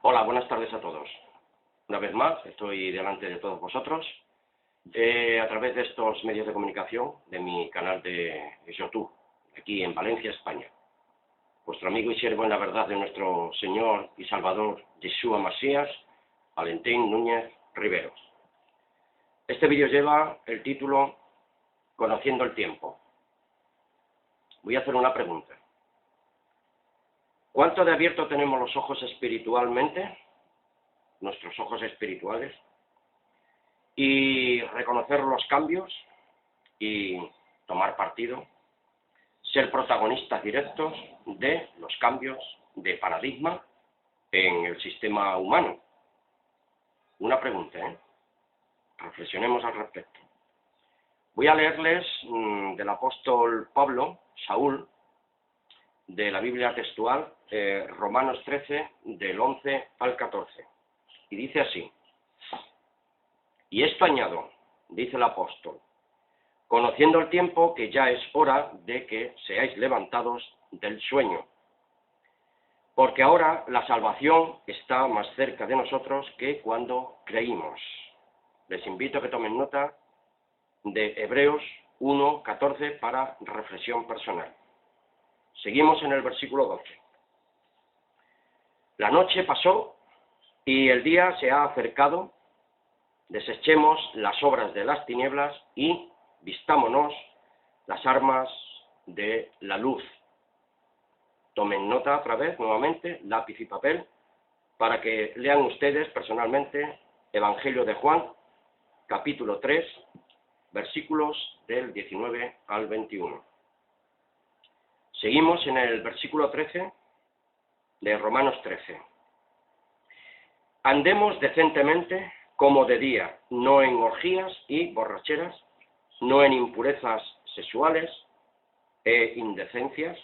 Hola, buenas tardes a todos. Una vez más, estoy delante de todos vosotros a través de estos medios de comunicación de mi canal de YouTube, aquí en Valencia, España. Vuestro amigo y siervo en la verdad de nuestro Señor y Salvador Yeshua Masías, Valentín Núñez Riveros. Este vídeo lleva el título Conociendo el tiempo. Voy a hacer una pregunta. ¿Cuánto de abierto tenemos los ojos espiritualmente, nuestros ojos espirituales, y reconocer los cambios y tomar partido, ser protagonistas directos de los cambios de paradigma en el sistema humano? Una pregunta, reflexionemos al respecto. Voy a leerles del apóstol Pablo, Saúl, de la Biblia textual, Romanos 13, del 11 al 14. Y dice así: y esto añado, dice el apóstol, conociendo el tiempo que ya es hora de que seáis levantados del sueño, porque ahora la salvación está más cerca de nosotros que cuando creímos. Les invito a que tomen nota de Hebreos 1, 14 para reflexión personal. Seguimos en el versículo 12. La noche pasó y el día se ha acercado. Desechemos las obras de las tinieblas y vistámonos las armas de la luz. Tomen nota otra vez, nuevamente, lápiz y papel, para que lean ustedes personalmente Evangelio de Juan, capítulo 3, versículos del 19 al 21. Seguimos en el versículo 13 de Romanos 13. Andemos decentemente como de día, no en orgías y borracheras, no en impurezas sexuales e indecencias,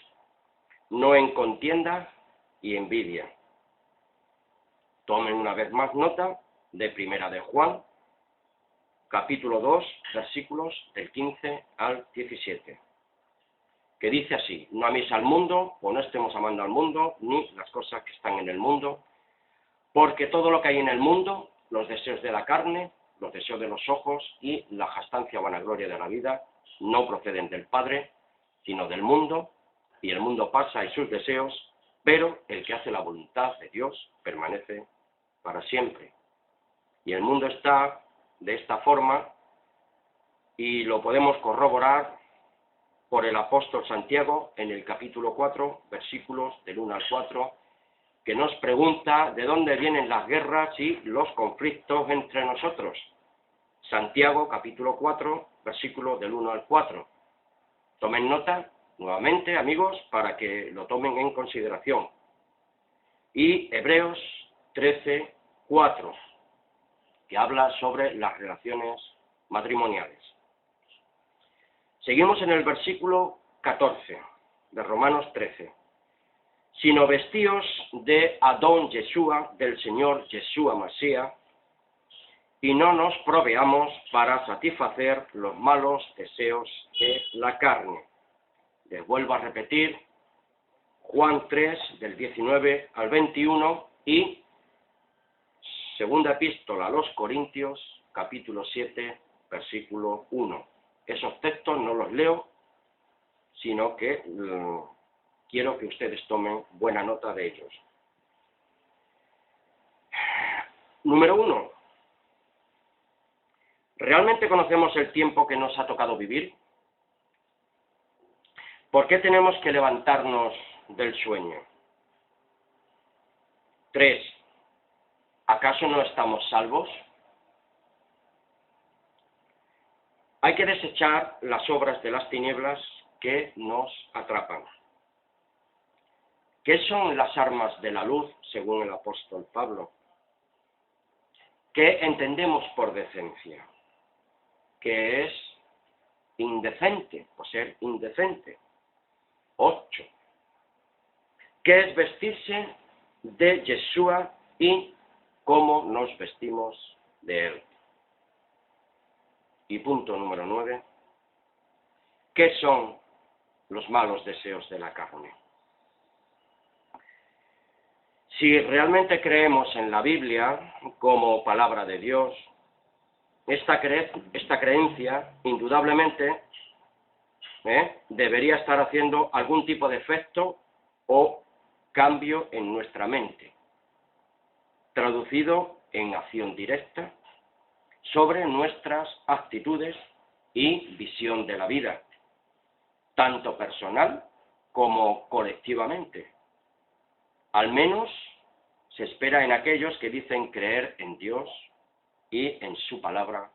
no en contienda y envidia. Tomen una vez más nota de Primera de Juan, capítulo 2, versículos del 15 al 17, que dice así: no améis al mundo, o no estemos amando al mundo, ni las cosas que están en el mundo, porque todo lo que hay en el mundo, los deseos de la carne, los deseos de los ojos y la jactancia o vanagloria de la vida, no proceden del Padre, sino del mundo, y el mundo pasa y sus deseos, pero el que hace la voluntad de Dios permanece para siempre. Y el mundo está de esta forma, y lo podemos corroborar por el apóstol Santiago en el capítulo 4, versículos del 1 al 4, que nos pregunta de dónde vienen las guerras y los conflictos entre nosotros. Santiago, capítulo 4, versículos del 1 al 4. Tomen nota, nuevamente, amigos, para que lo tomen en consideración. Y Hebreos 13, 4, que habla sobre las relaciones matrimoniales. Seguimos en el versículo 14 de Romanos 13. Sino vestíos de Adón Yeshua, del Señor Yeshua Masías, y no nos proveamos para satisfacer los malos deseos de la carne. Les vuelvo a repetir, Juan 3, del 19 al 21, y segunda epístola a los Corintios, capítulo 7, versículo 1. Esos textos no los leo, sino que quiero que ustedes tomen buena nota de ellos. Número 1. ¿Realmente conocemos el tiempo que nos ha tocado vivir? ¿Por qué tenemos que levantarnos del sueño? 3. ¿Acaso no estamos salvos? Hay que desechar las obras de las tinieblas que nos atrapan. ¿Qué son las armas de la luz, según el apóstol Pablo? ¿Qué entendemos por decencia? ¿Qué es indecente o ser indecente? 8. ¿Qué es vestirse de Yeshua y cómo nos vestimos de él? Y punto número 9. ¿Qué son los malos deseos de la carne? Si realmente creemos en la Biblia como palabra de Dios, esta creencia, indudablemente, debería estar haciendo algún tipo de efecto o cambio en nuestra mente, traducido en acción directa sobre nuestras actitudes y visión de la vida, tanto personal como colectivamente. Al menos se espera en aquellos que dicen creer en Dios y en su palabra,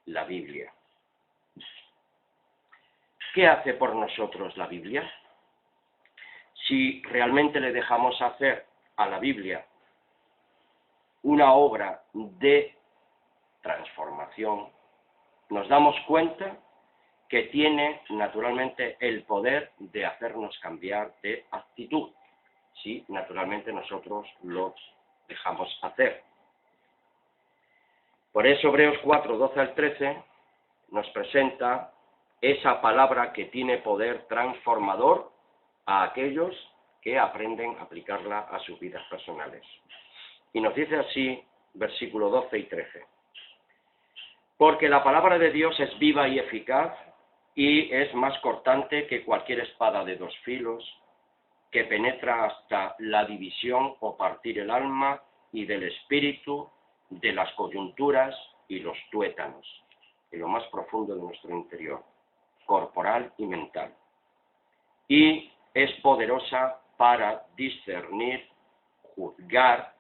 la Biblia. ¿Qué hace por nosotros la Biblia? Si realmente le dejamos hacer a la Biblia una obra de transformación, nos damos cuenta que tiene naturalmente el poder de hacernos cambiar de actitud, si naturalmente nosotros lo dejamos hacer. Por eso Hebreos 4, 12 al 13 nos presenta esa palabra que tiene poder transformador a aquellos que aprenden a aplicarla a sus vidas personales. Y nos dice así, versículo 12 y 13. Porque la palabra de Dios es viva y eficaz, y es más cortante que cualquier espada de dos filos, que penetra hasta la división o partir el alma y del espíritu, de las coyunturas y los tuétanos, en lo más profundo de nuestro interior, corporal y mental. Y es poderosa para discernir, juzgar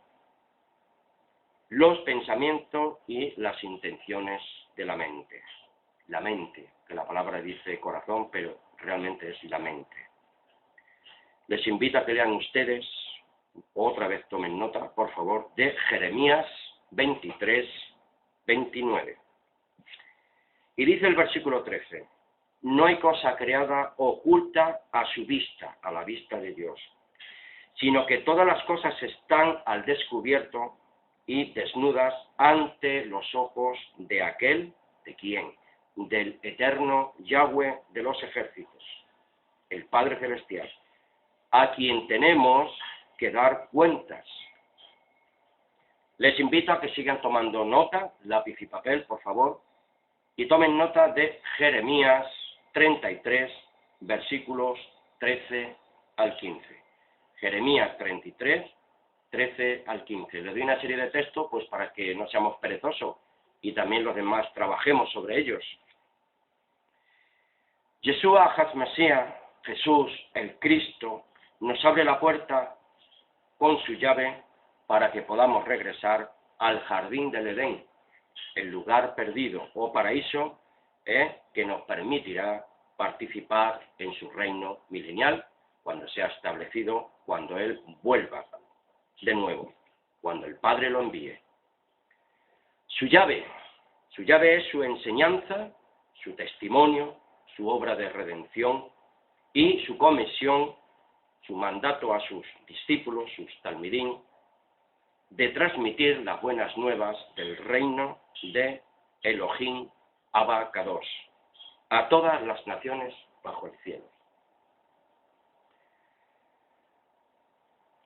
los pensamientos y las intenciones de la mente. La mente, que la palabra dice corazón, pero realmente es la mente. Les invito a que lean ustedes, otra vez tomen nota, por favor, de Jeremías 23, 29. Y dice el versículo 13, no hay cosa creada oculta a su vista, a la vista de Dios, sino que todas las cosas están al descubierto y desnudas ante los ojos de aquel, ¿de quién? Del eterno Yahweh de los ejércitos, el Padre Celestial, a quien tenemos que dar cuentas. Les invito a que sigan tomando nota, lápiz y papel, por favor, y tomen nota de Jeremías 33, versículos 13 al 15. Jeremías 33, 13 al 15. Les doy una serie de textos pues para que no seamos perezosos y también los demás trabajemos sobre ellos. Yeshua HaMashiach, Jesús, el Cristo, nos abre la puerta con su llave para que podamos regresar al jardín del Edén, el lugar perdido o paraíso que nos permitirá participar en su reino milenial cuando sea establecido, cuando Él vuelva de nuevo, cuando el Padre lo envíe. Su llave es su enseñanza, su testimonio, su obra de redención y su comisión, su mandato a sus discípulos, sus talmidín, de transmitir las buenas nuevas del reino de Elohim Abba Kadosh a todas las naciones bajo el cielo.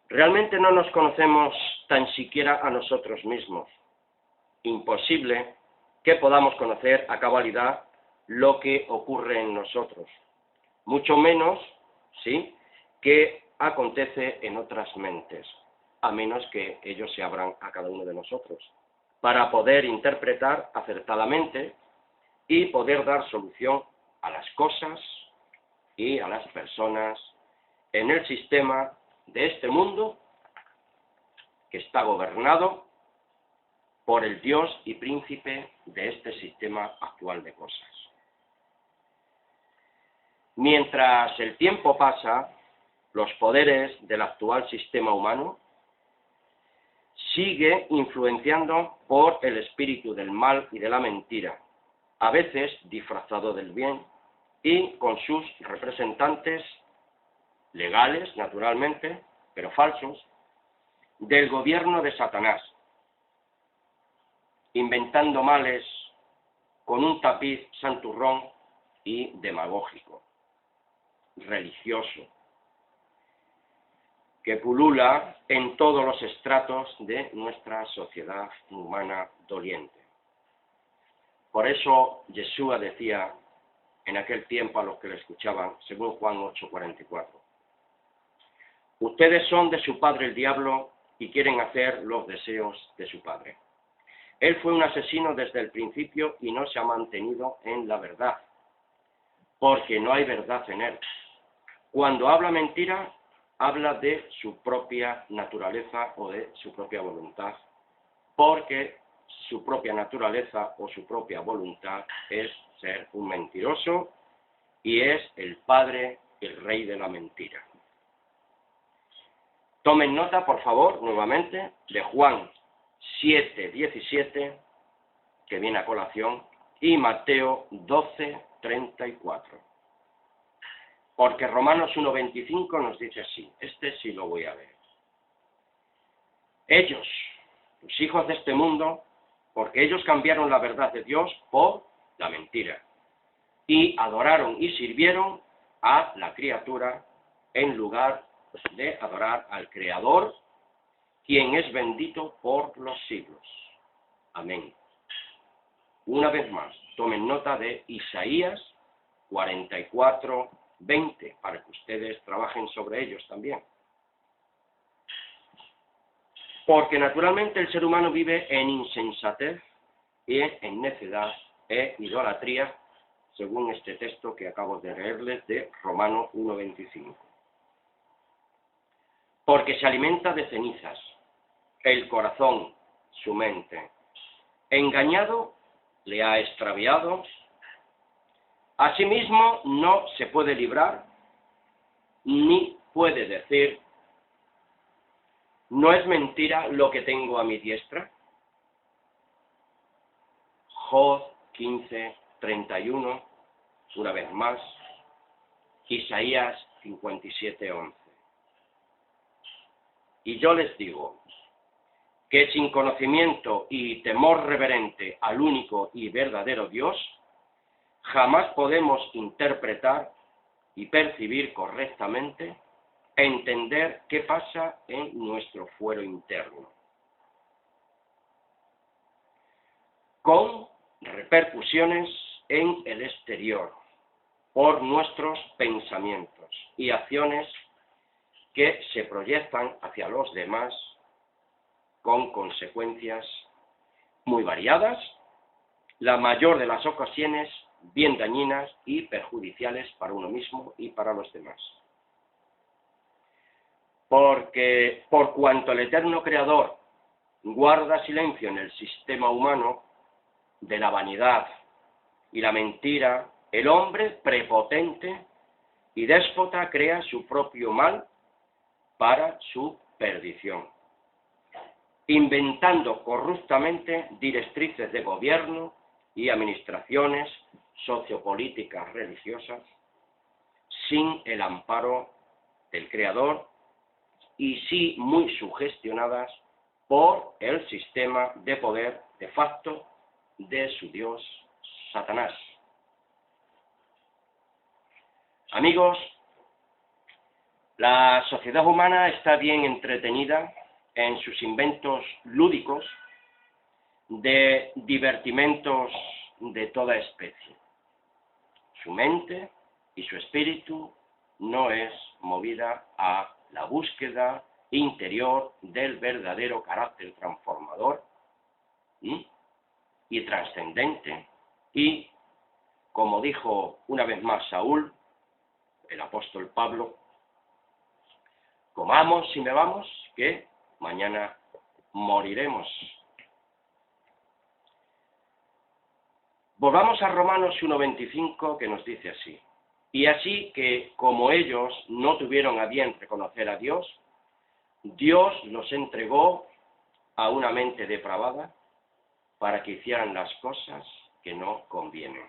Realmente no nos conocemos tan siquiera a nosotros mismos. Imposible que podamos conocer a cabalidad lo que ocurre en nosotros, mucho menos, ¿sí?, que acontece en otras mentes, a menos que ellos se abran a cada uno de nosotros, para poder interpretar acertadamente y poder dar solución a las cosas y a las personas en el sistema de este mundo que está gobernado por el Dios y príncipe de este sistema actual de cosas. Mientras el tiempo pasa, los poderes del actual sistema humano sigue influenciando por el espíritu del mal y de la mentira, a veces disfrazado del bien, y con sus representantes legales, naturalmente, pero falsos, del gobierno de Satanás, inventando males con un tapiz santurrón y demagógico, religioso, que pulula en todos los estratos de nuestra sociedad humana doliente. Por eso Yeshua decía en aquel tiempo a los que le escuchaban, según Juan 8:44, ustedes son de su padre el diablo y quieren hacer los deseos de su padre. Él fue un asesino desde el principio y no se ha mantenido en la verdad, porque no hay verdad en él. Cuando habla mentira, habla de su propia naturaleza o de su propia voluntad, porque su propia naturaleza o su propia voluntad es ser un mentiroso y es el padre, el rey de la mentira. Tomen nota, por favor, nuevamente, de Juan 7:17, que viene a colación, y Mateo 12:34. Porque Romanos 1:25 nos dice así, este sí lo voy a ver. Ellos, los hijos de este mundo, porque ellos cambiaron la verdad de Dios por la mentira, y adoraron y sirvieron a la criatura en lugar de adorar al Creador, quien es bendito por los siglos. Amén. Una vez más, tomen nota de Isaías 44:20, para que ustedes trabajen sobre ellos también. Porque naturalmente el ser humano vive en insensatez y en necedad e idolatría, según este texto que acabo de leerles de Romanos 1:25. Porque se alimenta de cenizas, el corazón, su mente, engañado, le ha extraviado, asimismo no se puede librar, ni puede decir, ¿no es mentira lo que tengo a mi diestra? Job 15:31, una vez más, Isaías 57:11. Y yo les digo que sin conocimiento y temor reverente al único y verdadero Dios, jamás podemos interpretar y percibir correctamente, entender qué pasa en nuestro fuero interno, con repercusiones en el exterior, por nuestros pensamientos y acciones que se proyectan hacia los demás con consecuencias muy variadas, la mayor de las ocasiones bien dañinas y perjudiciales para uno mismo y para los demás. Porque por cuanto el eterno Creador guarda silencio en el sistema humano de la vanidad y la mentira, el hombre prepotente y déspota crea su propio mal para su perdición, inventando corruptamente directrices de gobierno y administraciones sociopolíticas religiosas sin el amparo del Creador y sí muy sugestionadas por el sistema de poder de facto de su Dios Satanás. Amigos, la sociedad humana está bien entretenida en sus inventos lúdicos de divertimentos de toda especie. Su mente y su espíritu no es movida a la búsqueda interior del verdadero carácter transformador y trascendente. Y, como dijo una vez más Saúl, el apóstol Pablo, comamos y bebamos, que mañana moriremos. Volvamos a Romanos 1:25, que nos dice así: y así que, como ellos no tuvieron a bien reconocer a Dios, Dios los entregó a una mente depravada para que hicieran las cosas que no convienen.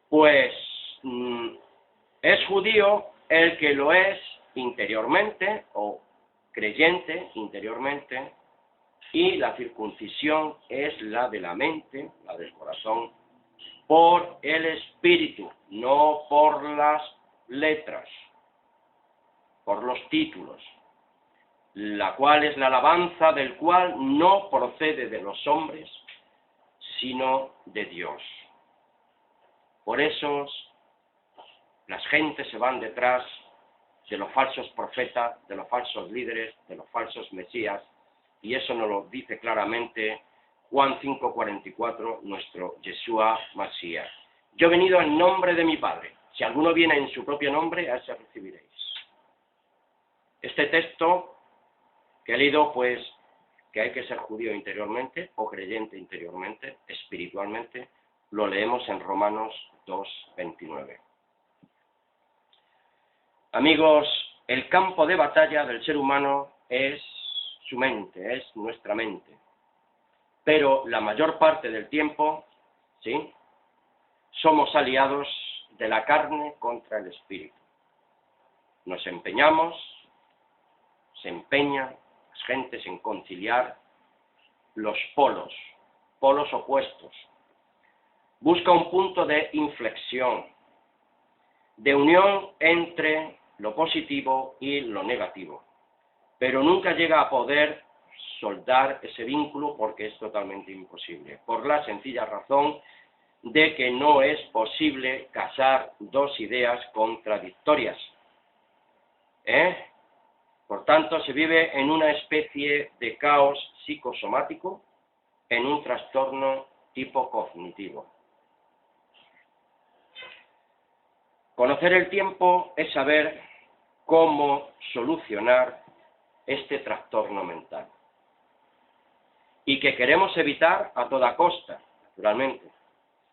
Pues es judío el que lo es interiormente o creyente interiormente, y la circuncisión es la de la mente, la del corazón, por el espíritu, no por las letras, por los títulos, la cual es la alabanza del cual no procede de los hombres, sino de Dios. Por eso las gentes se van detrás de los falsos profetas, de los falsos líderes, de los falsos mesías, y eso nos lo dice claramente Juan 5:44, nuestro Yeshua Mashiach. Yo he venido en nombre de mi Padre. Si alguno viene en su propio nombre, a ese recibiréis. Este texto que he leído, pues, que hay que ser judío interiormente o creyente interiormente, espiritualmente, lo leemos en Romanos 2:29. Amigos, el campo de batalla del ser humano es su mente, es nuestra mente. Pero la mayor parte del tiempo, ¿sí?, somos aliados de la carne contra el espíritu. Nos empeñamos, se empeñan las gentes en conciliar los polos opuestos. Busca un punto de inflexión, de unión entre lo positivo y lo negativo, pero nunca llega a poder soldar ese vínculo porque es totalmente imposible, por la sencilla razón de que no es posible casar dos ideas contradictorias. Por tanto, se vive en una especie de caos psicosomático, en un trastorno tipo cognitivo. Conocer el tiempo es saber cómo solucionar este trastorno mental. Y que queremos evitar a toda costa, naturalmente.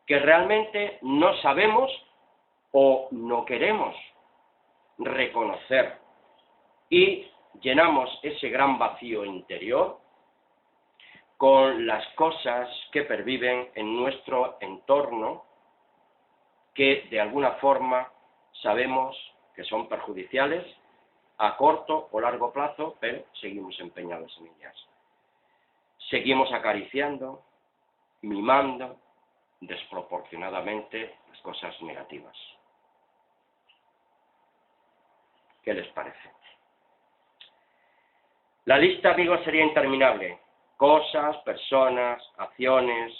Que realmente no sabemos o no queremos reconocer. Y llenamos ese gran vacío interior con las cosas que perviven en nuestro entorno, que de alguna forma sabemos que son perjudiciales a corto o largo plazo, pero seguimos empeñados en ellas. Seguimos acariciando, mimando desproporcionadamente las cosas negativas. ¿Qué les parece? La lista, amigos, sería interminable. Cosas, personas, acciones,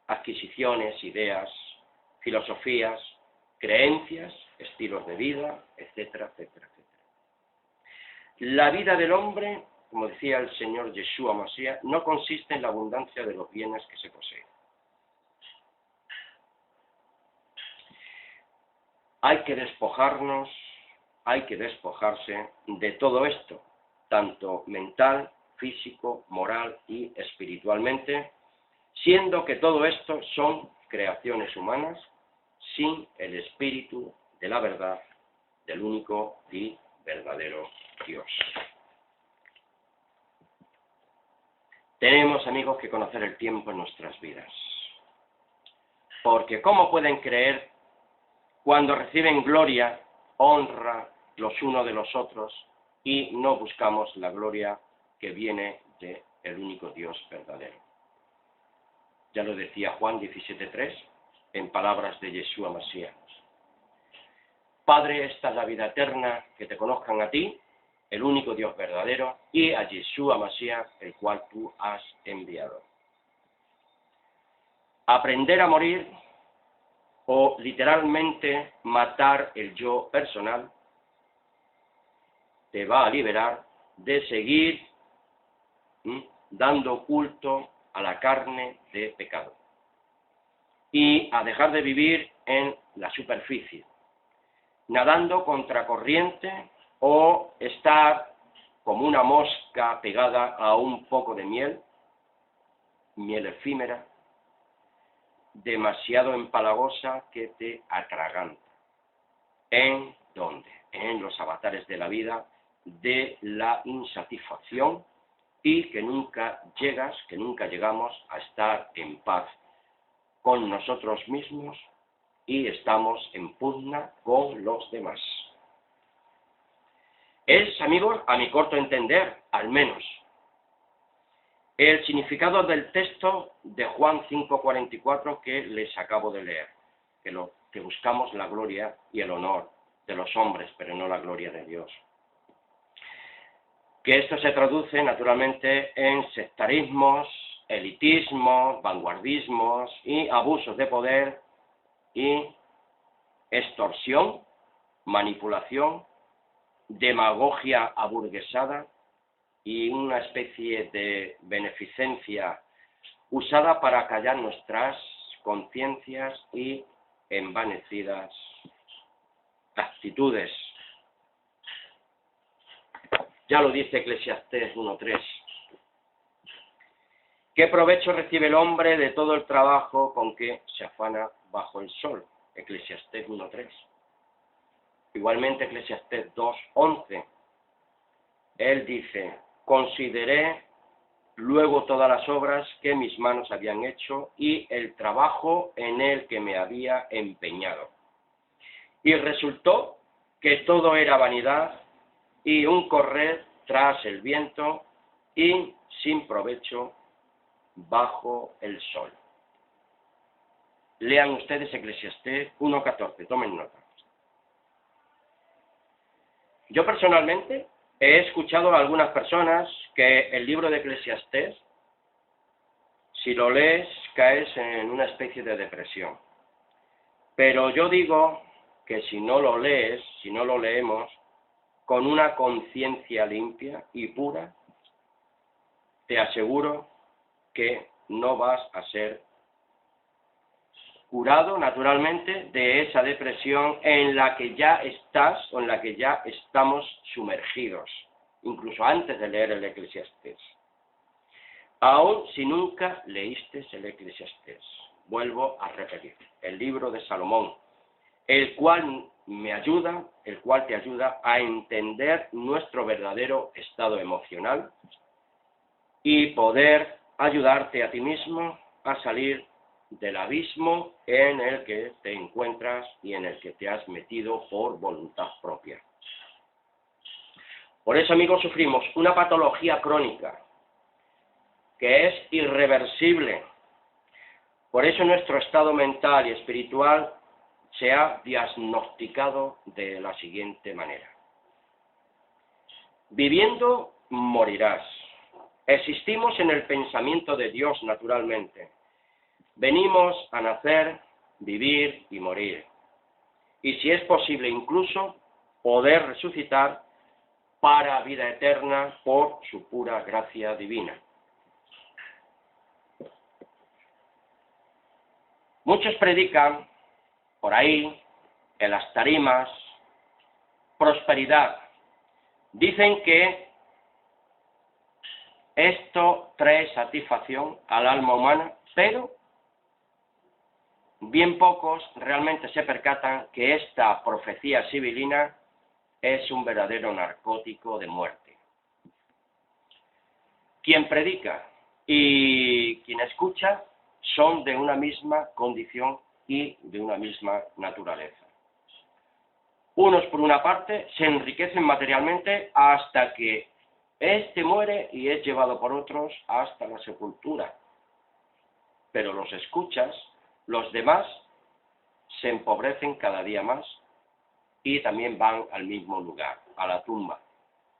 adquisiciones, ideas, filosofías, creencias, estilos de vida, etcétera, etcétera, etcétera. La vida del hombre, como decía el Señor Yeshua Mashiach, no consiste en la abundancia de los bienes que se poseen. Hay que despojarnos, hay que despojarse de todo esto, tanto mental, físico, moral y espiritualmente, siendo que todo esto son creaciones humanas sin el espíritu de la verdad, del único y verdadero Dios. Tenemos, amigos, que conocer el tiempo en nuestras vidas. Porque ¿cómo pueden creer cuando reciben gloria, honra los unos de los otros y no buscamos la gloria que viene del único Dios verdadero? Ya lo decía Juan 17:3 en palabras de Yeshua Mashiach. Padre, esta es la vida eterna, que te conozcan a ti, el único Dios verdadero, y a Yeshua Mashiach, el cual tú has enviado. Aprender a morir, o literalmente matar el yo personal, te va a liberar de seguir dando culto a la carne de pecado y a dejar de vivir en la superficie, nadando contracorriente o estar como una mosca pegada a un poco de miel efímera, demasiado empalagosa que te atraganta. ¿En dónde? En los avatares de la vida, de la insatisfacción, y que nunca llegamos a estar en paz con nosotros mismos y estamos en pugna con los demás. Es, amigos, a mi corto entender, al menos, el significado del texto de Juan 5:44 que les acabo de leer, que buscamos la gloria y el honor de los hombres, pero no la gloria de Dios. que esto se traduce naturalmente en sectarismos, elitismos, vanguardismos y abusos de poder y extorsión, manipulación, demagogia aburguesada y una especie de beneficencia usada para callar nuestras conciencias y envanecidas actitudes. Ya lo dice Eclesiastés 1:3. ¿Qué provecho recibe el hombre de todo el trabajo con que se afana bajo el sol? Eclesiastés 1:3. Igualmente Eclesiastés 2:11. Él dice: consideré luego todas las obras que mis manos habían hecho y el trabajo en el que me había empeñado. Y resultó que todo era vanidad y un correr tras el viento y sin provecho bajo el sol. Lean ustedes Eclesiastés 1:14, tomen nota. Yo personalmente he escuchado a algunas personas que el libro de Eclesiastés, si lo lees, caes en una especie de depresión. Pero yo digo que si no lo lees, si no lo leemos, con una conciencia limpia y pura, te aseguro que no vas a ser curado naturalmente de esa depresión en la que ya estás o en la que ya estamos sumergidos, incluso antes de leer el Eclesiastés. Aun si nunca leíste el Eclesiastés, vuelvo a repetir, el libro de Salomón, el cual te ayuda a entender nuestro verdadero estado emocional y poder ayudarte a ti mismo a salir del abismo en el que te encuentras y en el que te has metido por voluntad propia. Por eso, amigos, sufrimos una patología crónica que es irreversible. Por eso nuestro estado mental y espiritual se ha diagnosticado de la siguiente manera. Viviendo, morirás. Existimos en el pensamiento de Dios naturalmente. Venimos a nacer, vivir y morir. Y si es posible incluso poder resucitar para vida eterna por su pura gracia divina. Muchos predican por ahí, en las tarimas, prosperidad. Dicen que esto trae satisfacción al alma humana, pero bien pocos realmente se percatan que esta profecía sibilina es un verdadero narcótico de muerte. Quien predica y quien escucha son de una misma condición y de una misma naturaleza. Unos, por una parte, se enriquecen materialmente hasta que éste muere y es llevado por otros hasta la sepultura. Pero los escuchas, los demás, se empobrecen cada día más y también van al mismo lugar, a la tumba,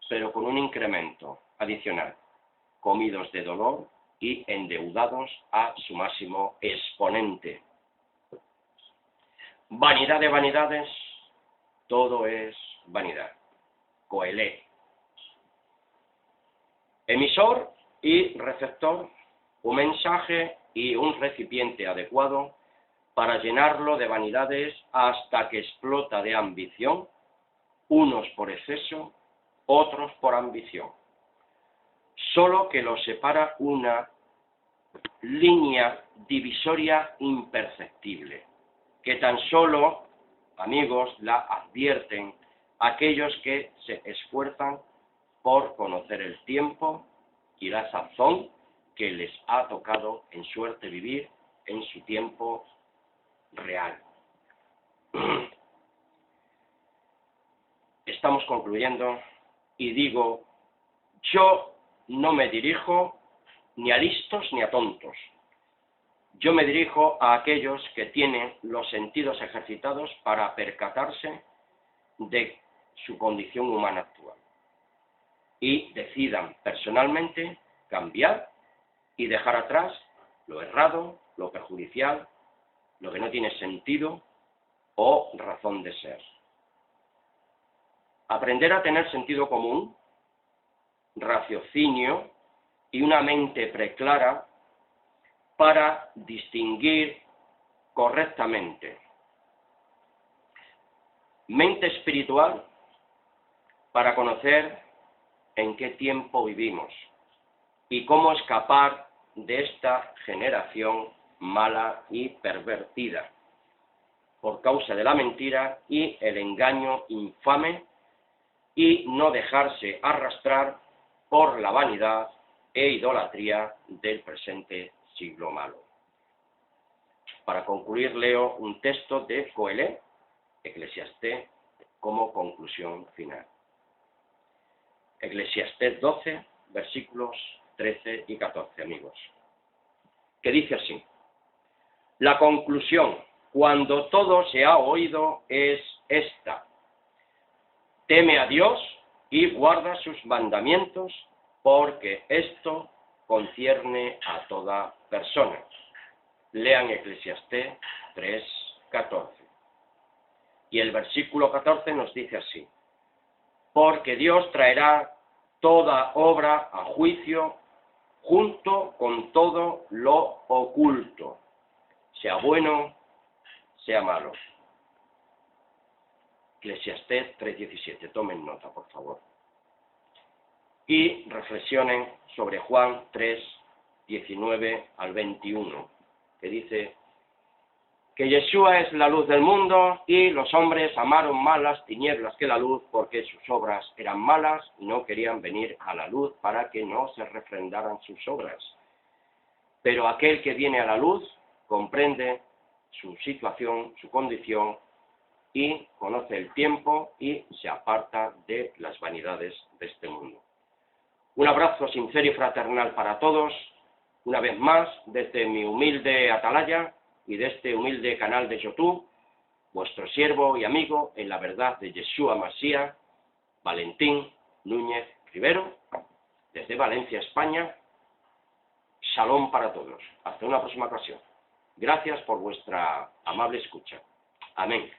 pero con un incremento adicional, comidos de dolor y endeudados a su máximo exponente. Vanidad de vanidades, todo es vanidad. Coelé. Emisor y receptor, un mensaje y un recipiente adecuado para llenarlo de vanidades hasta que explota de ambición, unos por exceso, otros por ambición. Solo que los separa una línea divisoria imperceptible, que tan solo, amigos, la advierten aquellos que se esfuerzan por conocer el tiempo y la sazón que les ha tocado en suerte vivir en su tiempo real. Estamos concluyendo y digo, yo no me dirijo ni a listos ni a tontos. Yo me dirijo a aquellos que tienen los sentidos ejercitados para percatarse de su condición humana actual. y decidan personalmente cambiar y dejar atrás lo errado, lo perjudicial, lo que no tiene sentido o razón de ser. Aprender a tener sentido común, raciocinio y una mente preclara para distinguir correctamente. Mente espiritual para conocer en qué tiempo vivimos y cómo escapar de esta generación mala y pervertida por causa de la mentira y el engaño infame, y no dejarse arrastrar por la vanidad e idolatría del presente siglo malo. Para concluir, leo un texto de Coelé, Eclesiastés, como conclusión final. Eclesiastés 12, versículos 13 y 14, amigos, que dice así: la conclusión, cuando todo se ha oído, es esta: teme a Dios y guarda sus mandamientos, porque esto concierne a toda persona. Lean Eclesiastés 3, 14. Y el versículo 14 nos dice así: porque Dios traerá toda obra a juicio junto con todo lo oculto, sea bueno, sea malo. Eclesiastés 3:17, tomen nota, por favor. Y reflexionen sobre Juan 3:19 al 21, que dice que Yeshua es la luz del mundo y los hombres amaron más las tinieblas que la luz, porque sus obras eran malas y no querían venir a la luz para que no se refrendaran sus obras. Pero aquel que viene a la luz comprende su situación, su condición, y conoce el tiempo y se aparta de las vanidades de este mundo. Un abrazo sincero y fraternal para todos, una vez más, desde mi humilde atalaya y de este humilde canal de YouTube, vuestro siervo y amigo en la verdad de Yeshua Mashiach, Valentín Núñez Rivero, desde Valencia, España. Shalom para todos. Hasta una próxima ocasión. Gracias por vuestra amable escucha. Amén.